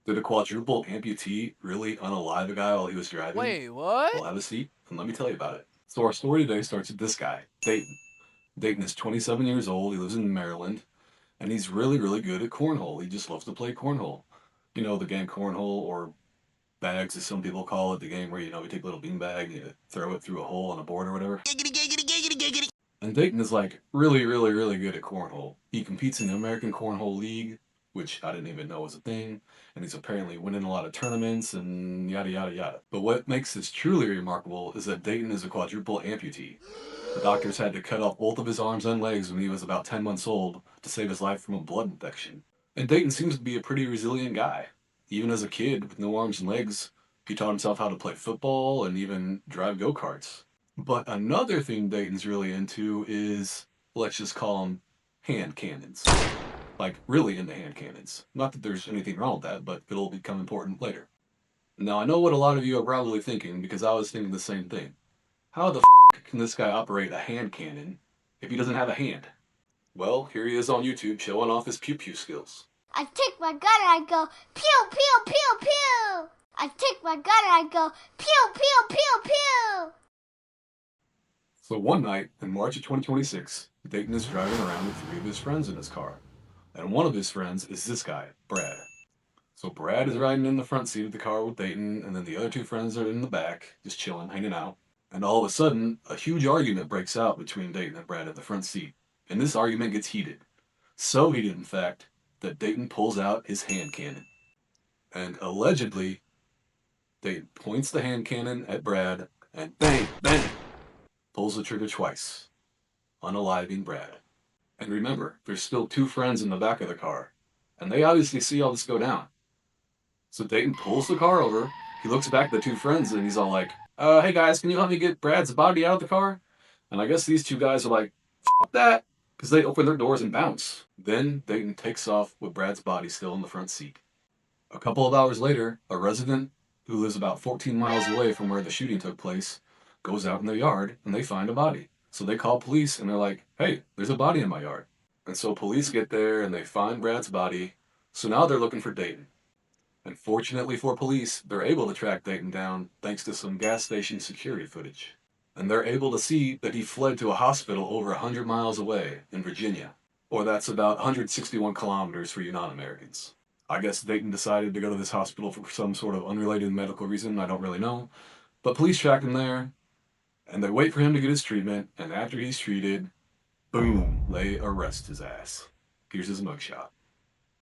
Did a quadruple amputee really unalive a guy while he was driving? Wait, what? Well, have a seat and let me tell you about it. So our story today starts with this guy, Dayton. Dayton is 27 years old. He lives in Maryland, and he's really, really good at cornhole. He just loves to play cornhole. You know, the game cornhole, or bags as some people call it, the game where, you take a little beanbag, you throw it through a hole on a board or whatever. Giggity, giggity, giggity, giggity. And Dayton is like really, really, really good at cornhole. He competes in the American Cornhole League, which I didn't even know was a thing, and he's apparently winning a lot of tournaments and yada yada yada. But what makes this truly remarkable is that Dayton is a quadruple amputee. The doctors had to cut off both of his arms and legs when he was about 10 months old to save his life from a blood infection. And Dayton seems to be a pretty resilient guy. Even as a kid with no arms and legs, he taught himself how to play football and even drive go-karts. But another thing Dayton's really into is, let's just call them hand cannons. Like, really into hand cannons. Not that there's anything wrong with that, but it'll become important later. Now, I know what a lot of you are probably thinking, because I was thinking the same thing. How the can this guy operate a hand cannon if he doesn't have a hand? Well, here he is on YouTube showing off his pew-pew skills. I take my gun and I go, pew, pew, pew, pew. I take my gun and I go, pew, pew, pew, pew. So one night, in March of 2026, Dayton is driving around with three of his friends in his car. And one of his friends is this guy, Brad. So Brad is riding in the front seat of the car with Dayton, and then the other two friends are in the back, just chilling, hanging out. And all of a sudden, a huge argument breaks out between Dayton and Brad in the front seat. And this argument gets heated. So heated, in fact, that Dayton pulls out his hand cannon. And allegedly, Dayton points the hand cannon at Brad, and bang, bang, pulls the trigger twice, unaliving Brad. And remember, there's still two friends in the back of the car, and they obviously see all this go down. So Dayton pulls the car over, he looks back at the two friends, and he's all like, hey guys, can you help me get Brad's body out of the car? And I guess these two guys are like, f that, because they open their doors and bounce. Then Dayton takes off with Brad's body still in the front seat. A couple of hours later, a resident who lives about 14 miles away from where the shooting took place goes out in their yard and they find a body. So they call police and they're like, hey, there's a body in my yard. And so police get there and they find Brad's body. So now they're looking for Dayton. And fortunately for police, they're able to track Dayton down thanks to some gas station security footage. And they're able to see that he fled to a hospital over 100 miles away in Virginia. Or that's about 161 kilometers for you non-Americans. I guess Dayton decided to go to this hospital for some sort of unrelated medical reason, I don't really know. But police track him there, and they wait for him to get his treatment, and after he's treated, boom, they arrest his ass. Here's his mugshot.